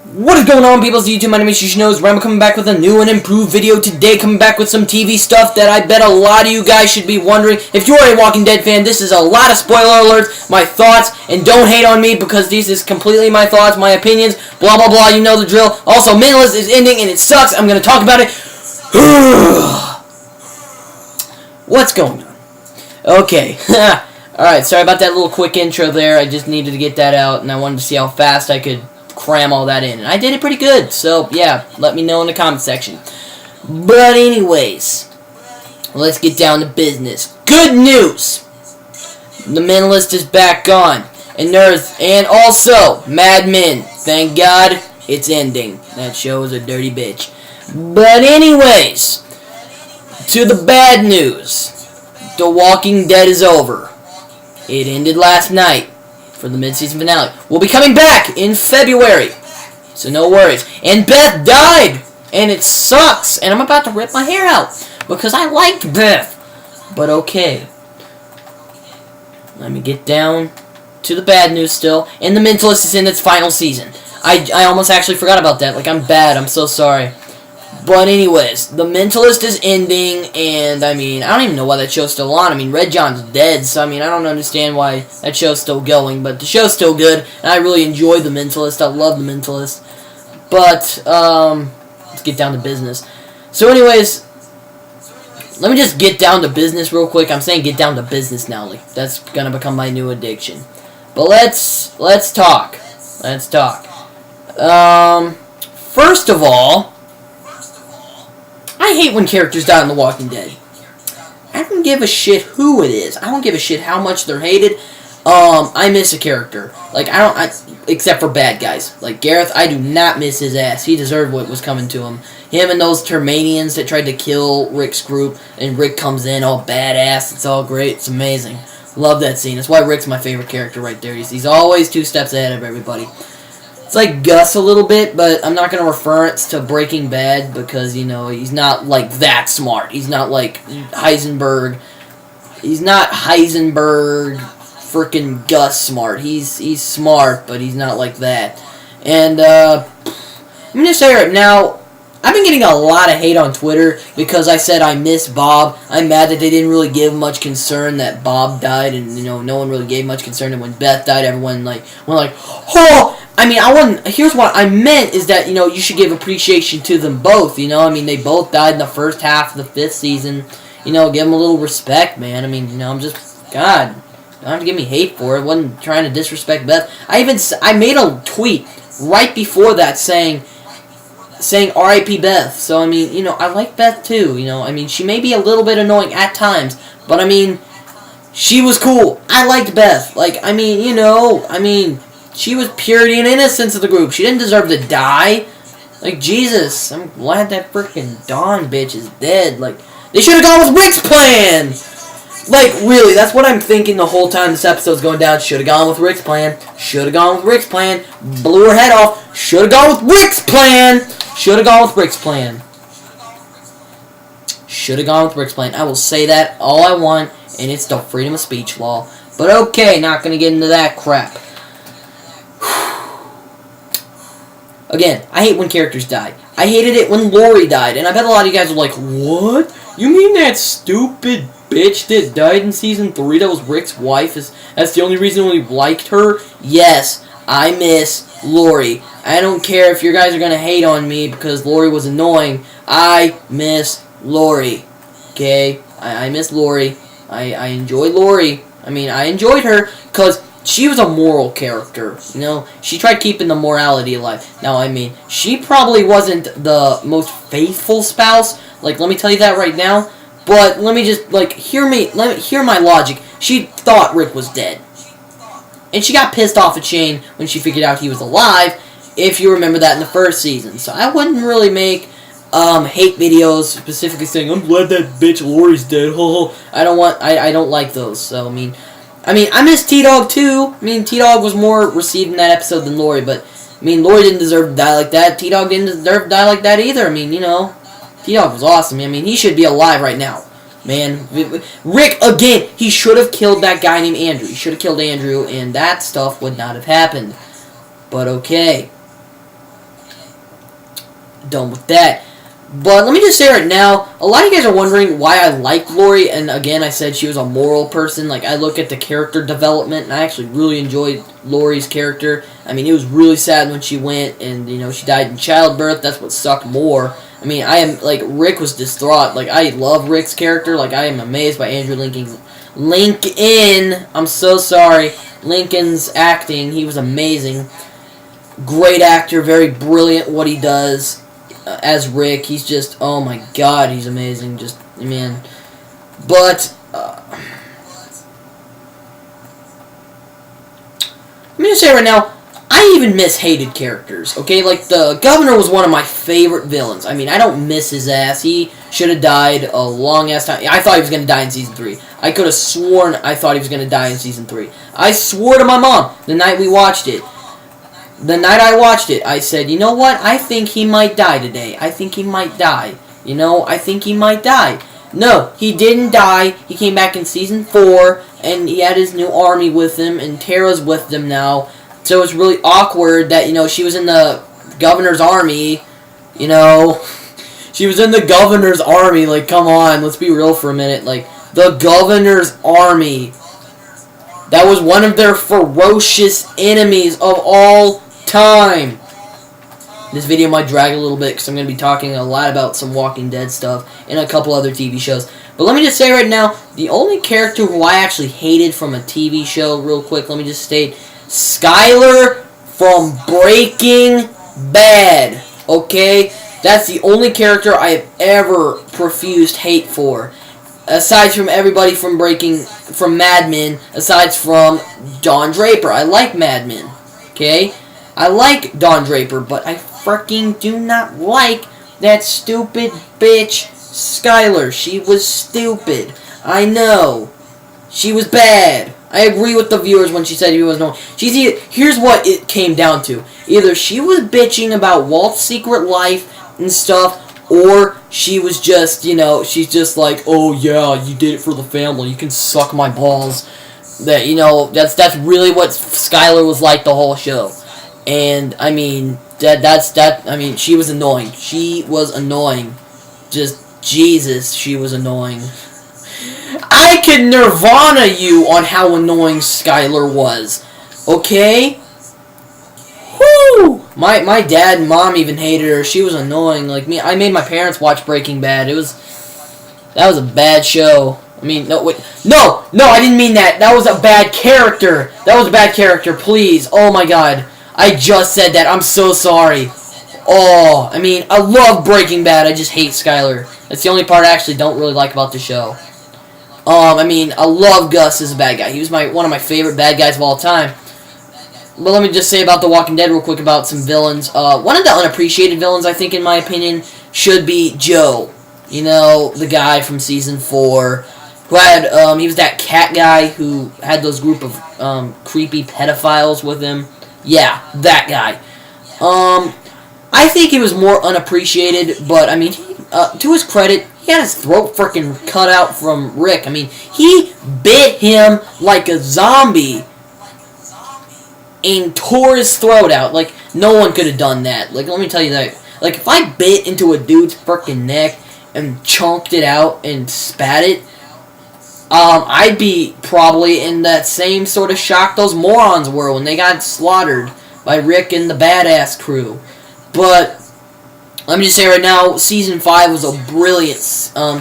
What is going on, people's YouTube? My name is Knows, where I'm coming back with a new and improved video today, coming back with some TV stuff that I bet a lot of you guys should be wondering. If you're a Walking Dead fan, this is a lot of spoiler alerts, my thoughts, and don't hate on me because this is completely my thoughts, my opinions, blah blah blah, you know the drill. Also, Mentalist is ending and it sucks, I'm going to talk about it. What's going on? Okay, alright, sorry about that little quick intro there, I just needed to get that out, and I wanted to see how fast I could cram all that in, and I did it pretty good, so yeah, let me know in the comment section. But anyways, let's get down to business. Good news! The Mentalist is back on, and also Mad Men. Thank God it's ending. That show is a dirty bitch. But anyways, to the bad news. The Walking Dead is over. It ended last night for the mid-season finale. We'll be coming back in February, so no worries. And Beth died, and it sucks, and I'm about to rip my hair out because I liked Beth. But okay, let me get down to the bad news still. And The Mentalist is in its final season. I almost actually forgot about that. Like, I'm bad. I'm so sorry. But anyways, The Mentalist is ending, and I mean, I don't even know why that show's still on. I mean, Red John's dead, so I mean, I don't understand why that show's still going, but the show's still good, and I really enjoy The Mentalist. I love The Mentalist. But, let's get down to business. So anyways, let me just get down to business real quick. I'm saying get down to business now. Like, that's gonna become my new addiction. But let's talk. Let's talk. First of all, I hate when characters die in The Walking Dead. I don't give a shit who it is. I don't give a shit how much they're hated. I miss a character. Like, except for bad guys. Like, Gareth, I do not miss his ass. He deserved what was coming to him. Him and those Termanians that tried to kill Rick's group, and Rick comes in all badass. It's all great. It's amazing. Love that scene. That's why Rick's my favorite character right there. He's always 2 steps ahead of everybody. It's like Gus a little bit, but I'm not going to refer it to Breaking Bad because, you know, he's not, like, that smart. He's not, like, Heisenberg. He's not Heisenberg freaking Gus smart. He's smart, but he's not like that. And, I'm going to say right now, I've been getting a lot of hate on Twitter because I said I miss Bob. I'm mad that they didn't really give much concern that Bob died, and, you know, no one really gave much concern. And when Beth died, everyone, like, went like, oh! I mean, here's what I meant is that, you know, you should give appreciation to them both, you know? I mean, they both died in the first half of the 5th season. You know, give them a little respect, man. I mean, you know, I'm just, God, don't have to give me hate for it. I wasn't trying to disrespect Beth. I made a tweet right before that saying R.I.P. Beth. So, I mean, you know, I like Beth too, you know? I mean, she may be a little bit annoying at times, but, I mean, she was cool. I liked Beth. Like, I mean, you know, I mean, she was purity and innocence of the group. She didn't deserve to die. Like, Jesus. I'm glad that freaking Dawn bitch is dead. Like, they should have gone with Rick's plan. Like, really, that's what I'm thinking the whole time this episode's going down. Should have gone with Rick's plan. Should have gone with Rick's plan. Blew her head off. Should have gone with Rick's plan. Should have gone with Rick's plan. Should have gone with Rick's plan. I will say that all I want, and it's the freedom of speech law. But okay, not going to get into that crap. Again, I hate when characters die. I hated it when Lori died, and I bet a lot of you guys were like, what? You mean that stupid bitch that died in Season 3 that was Rick's wife? That's the only reason we liked her? Yes, I miss Lori. I don't care if you guys are going to hate on me because Lori was annoying. I miss Lori. Okay? I miss Lori. I enjoy Lori. I mean, I enjoyed her because she was a moral character, you know? She tried keeping the morality alive. Now, I mean, she probably wasn't the most faithful spouse. Like, let me tell you that right now. But let me just, like, hear my logic. She thought Rick was dead. And she got pissed off at Shane when she figured out he was alive, if you remember that in the 1st season. So I wouldn't really make hate videos specifically saying, I'm glad that bitch Lori's dead. I don't like those. So, I mean, I miss T-Dog too. I mean, T-Dog was more received in that episode than Lori, but, I mean, Lori didn't deserve to die like that. T-Dog didn't deserve to die like that either. I mean, you know, T-Dog was awesome. I mean, he should be alive right now. Man, Rick, again, he should have killed that guy named Andrew. He should have killed Andrew, and that stuff would not have happened. But okay. done with that. But let me just say right now, a lot of you guys are wondering why I like Lori, and again, I said she was a moral person. Like, I look at the character development, and I actually really enjoyed Lori's character. I mean, it was really sad when she went, and, you know, she died in childbirth. That's what sucked more. I mean, Rick was distraught. Like, I love Rick's character. Like, I am amazed by Andrew Lincoln, I'm so sorry, Lincoln's acting. He was amazing. Great actor, very brilliant what he does as Rick. He's just, oh my god, he's amazing. Just, man. But, let me just say right now, I even miss hated characters, okay? Like, the Governor was one of my favorite villains. I mean, I don't miss his ass. He should have died a long-ass time. I thought he was going to die in Season 3. I could have sworn I thought he was going to die in Season 3. I swore to my mom the night we watched it. The night I watched it, I said, you know what? I think he might die today. I think he might die. You know, I think he might die. No, he didn't die. He came back in Season 4, and he had his new army with him, and Tara's with them now. So it's really awkward that, you know, she was in the Governor's army, you know. She was in the Governor's army. Like, come on, let's be real for a minute. Like, the Governor's army. That was one of their ferocious enemies of all time. This video might drag a little bit because I'm going to be talking a lot about some Walking Dead stuff and a couple other TV shows. But let me just say right now, the only character who I actually hated from a TV show, real quick, let me just state, Skyler from Breaking Bad. Okay? That's the only character I have ever profused hate for. Aside from everybody from Mad Men, aside from Don Draper. I like Mad Men. Okay? I like Don Draper, but I freaking do not like that stupid bitch Skyler. She was stupid. I know. She was bad. I agree with the viewers when she said he was no. Here's what it came down to. Either she was bitching about Walt's secret life and stuff, or she was just, you know, she's just like, oh yeah, you did it for the family. You can suck my balls. That, you know, that's really what Skyler was like the whole show. And I mean, I mean, she was annoying. She was annoying. Just Jesus, she was annoying. I can Nirvana you on how annoying Skyler was. Okay? Woo! My dad and mom even hated her. She was annoying. Like me, I made my parents watch Breaking Bad. That was a bad show. I mean, no, wait. No, I didn't mean that. That was a bad character. That was a bad character, please. Oh my god. I just said that. I'm so sorry. Oh, I mean, I love Breaking Bad. I just hate Skyler. That's the only part I actually don't really like about the show. I mean, I love Gus as a bad guy. He was one of my favorite bad guys of all time. But let me just say about The Walking Dead real quick about some villains. One of the unappreciated villains, I think, in my opinion, should be Joe. You know, the guy from Season 4, who had, he was that cat guy who had those group of, creepy pedophiles with him. Yeah, that guy. I think he was more unappreciated, but, I mean, to his credit, he had his throat freaking cut out from Rick. I mean, he bit him like a zombie and tore his throat out. Like, no one could have done that. Like, let me tell you that. Like, if I bit into a dude's freaking neck and chunked it out and spat it, I'd be probably in that same sort of shock those morons were when they got slaughtered by Rick and the badass crew. But let me just say right now, Season 5 was a brilliant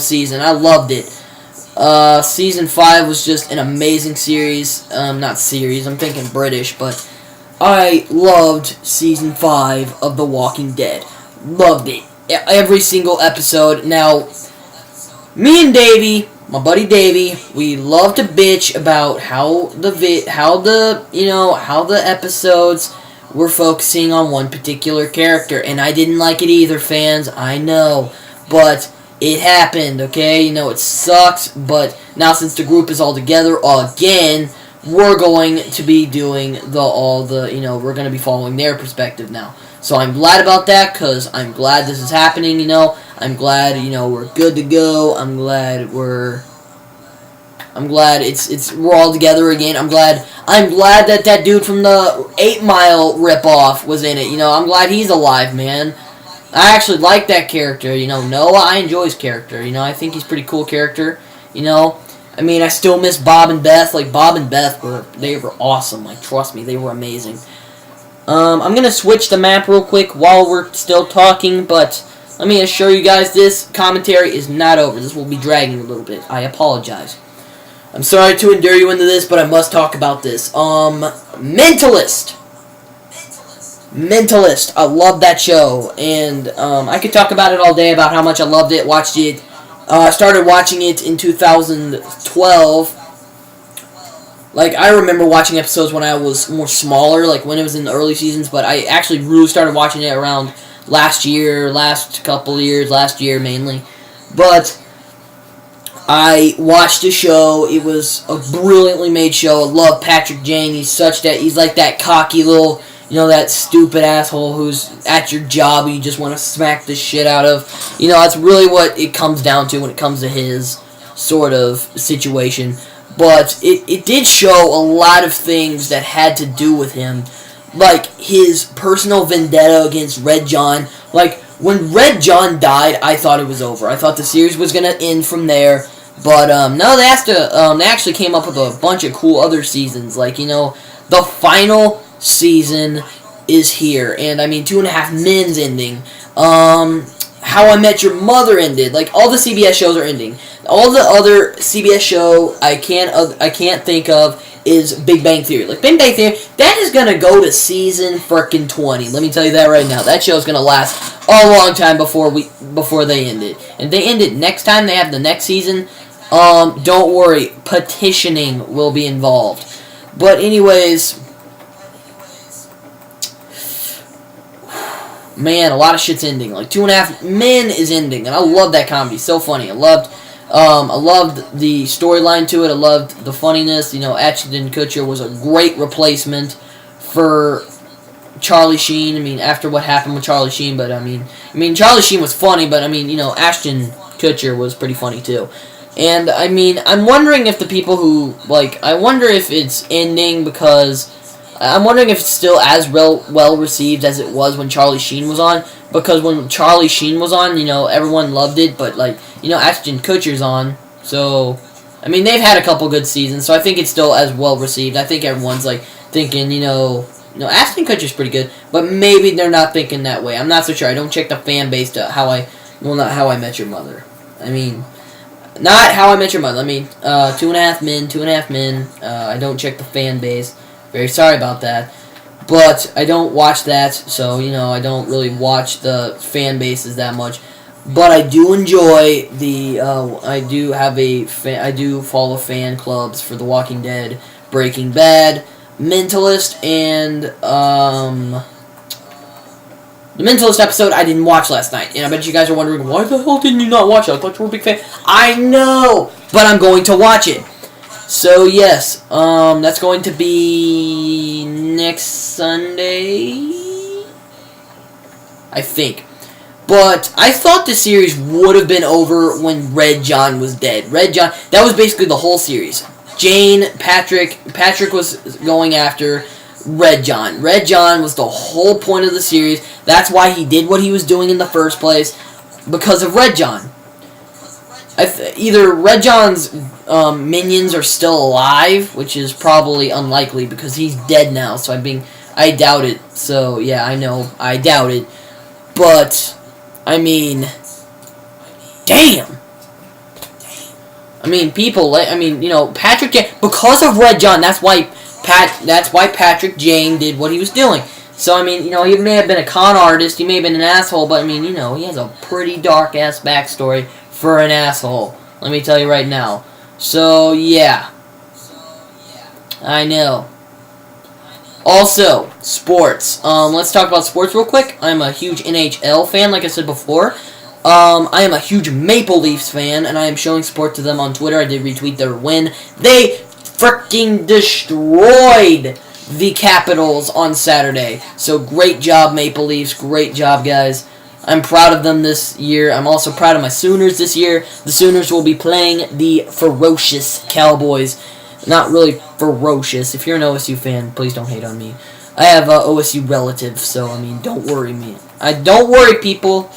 season. I loved it. Season 5 was just an amazing series. Not series, I'm thinking British, but I loved Season 5 of The Walking Dead. Loved it. Every single episode. Now, me and Davey, my buddy Davey, we love to bitch about how the episodes were focusing on one particular character, and I didn't like it either, fans. I know, but it happened, okay? You know, it sucks, but now since the group is all together again, we're going to be doing we're going to be following their perspective now. So I'm glad about that, because I'm glad this is happening, you know. I'm glad, you know, we're good to go. I'm glad we're all together again. I'm glad that dude from the 8 Mile ripoff was in it, you know. I'm glad he's alive, man. I actually like that character. You know, Noah, I enjoy his character. You know, I think he's a pretty cool character. You know, I mean, I still miss Bob and Beth. Like, Bob and Beth were awesome. Like, trust me, they were amazing. I'm going to switch the map real quick while we're still talking, but let me assure you guys this commentary is not over. This will be dragging a little bit. I apologize. I'm sorry to endure you into this, but I must talk about this. Mentalist. Mentalist. I love that show, and I could talk about it all day about how much I loved it, watched it. Started watching it in 2012. Like, I remember watching episodes when I was more smaller, like when it was in the early seasons, but I actually really started watching it around last year mainly. But I watched the show. It was a brilliantly made show. I love Patrick Jane. He's like that cocky little, you know, that stupid asshole who's at your job and you just want to smack the shit out of. You know, that's really what it comes down to when it comes to his sort of situation. But it did show a lot of things that had to do with him. Like, his personal vendetta against Red John. Like, when Red John died, I thought it was over. I thought the series was going to end from there. But, no, they actually came up with a bunch of cool other seasons. Like, you know, the final season is here. And, I mean, 2.5 Men's ending. How I Met Your Mother ended. Like, all the CBS shows are ending. All the other CBS show I can't think of is Big Bang Theory. Like, Big Bang Theory, that is going to go to season frickin' 20. Let me tell you that right now. That show is going to last a long time before they end it. And they end it next time they have the next season, don't worry. Petitioning will be involved. But anyways, man, a lot of shit's ending. Like, 2.5 Men is ending, and I love that comedy. So funny. I loved the storyline to it. I loved the funniness. You know, Ashton Kutcher was a great replacement for Charlie Sheen. I mean, after what happened with Charlie Sheen, but I mean, Charlie Sheen was funny, but I mean, you know, Ashton Kutcher was pretty funny too. And I mean, I'm wondering if the people who I wonder if it's ending because I'm wondering if it's still as well received as it was when Charlie Sheen was on. Because when Charlie Sheen was on, you know, everyone loved it, but, like, you know, Ashton Kutcher's on, so, I mean, they've had a couple good seasons, so I think it's still as well received. I think everyone's, like, thinking, you know, Ashton Kutcher's pretty good, but maybe they're not thinking that way. I'm not so sure. I don't check the fan base to not How I Met Your Mother. I mean, not How I Met Your Mother. I mean, 2.5 Men. I don't check the fan base. Very sorry about that. But I don't watch that, so, you know, I don't really watch the fan bases that much. But I do enjoy I do follow fan clubs for The Walking Dead, Breaking Bad, Mentalist, and, the Mentalist episode I didn't watch last night. And I bet you guys are wondering, why the hell didn't you not watch it? I thought you were a big fan. I know! But I'm going to watch it. So, yes, that's going to be next Sunday, I think. But I thought the series would have been over when Red John was dead. Red John, that was basically the whole series. Jane, Patrick was going after Red John. Red John was the whole point of the series. That's why he did what he was doing in the first place, because of Red John. Either Red John's minions are still alive, which is probably unlikely because he's dead now, so I doubt it. So, yeah, I know, I doubt it. But, I mean, damn! I mean, you know, Patrick Jane, because of Red John, that's why Patrick Jane did what he was doing. So, I mean, you know, he may have been a con artist, he may have been an asshole, but, I mean, you know, he has a pretty dark-ass backstory for an asshole. Let me tell you right now. So, yeah. I know. Also, sports. Let's talk about sports real quick. I'm a huge NHL fan, like I said before. I am a huge Maple Leafs fan, and I am showing support to them on Twitter. I did retweet their win. They freaking destroyed the Capitals on Saturday. So, great job, Maple Leafs. Great job, guys. I'm proud of them this year. I'm also proud of my Sooners this year. The Sooners will be playing the ferocious Cowboys. Not really ferocious. If you're an OSU fan, please don't hate on me. I have OSU relatives, so I mean, don't worry me. Don't worry, people.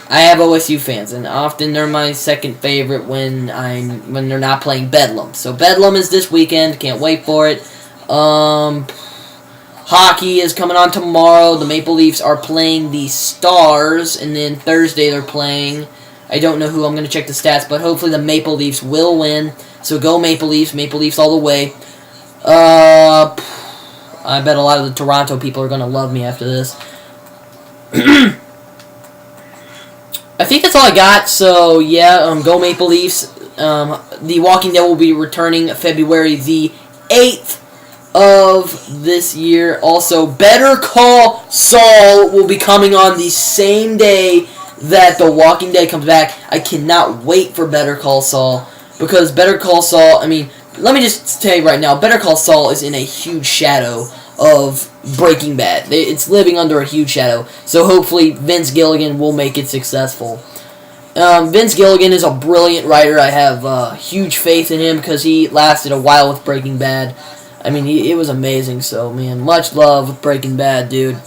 I have OSU fans, and often they're my second favorite when they're not playing Bedlam. So Bedlam is this weekend. Can't wait for it. Hockey is coming on tomorrow. The Maple Leafs are playing the Stars, and then Thursday they're playing. I don't know who. I'm going to check the stats, but hopefully the Maple Leafs will win. So go Maple Leafs. Maple Leafs all the way. I bet a lot of the Toronto people are going to love me after this. I think that's all I got. So, yeah, go Maple Leafs. The Walking Dead will be returning February the 8th of this year. Also, Better Call Saul will be coming on the same day that The Walking Dead comes back. I cannot wait for Better Call Saul, because Better Call Saul, I mean, let me just tell you right now, Better Call Saul is in a huge shadow of Breaking Bad. It's living under a huge shadow, so hopefully Vince Gilligan will make it successful. Vince Gilligan is a brilliant writer. I have huge faith in him because he lasted a while with Breaking Bad. I mean, it was amazing, so, man, much love with Breaking Bad, dude.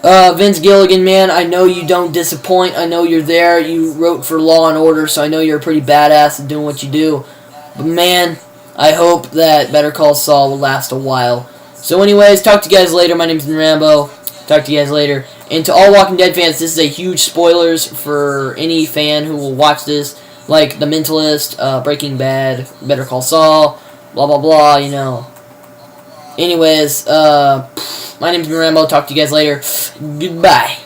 Vince Gilligan, man, I know you don't disappoint. I know you're there. You wrote for Law and Order, so I know you're a pretty badass at doing what you do. But, man, I hope that Better Call Saul will last a while. So, anyways, talk to you guys later. My name's Rambo. Talk to you guys later. And to all Walking Dead fans, this is a huge spoilers for any fan who will watch this, like The Mentalist, Breaking Bad, Better Call Saul, blah, blah, blah, you know. Anyways, my name's Rambo. Talk to you guys later. Goodbye.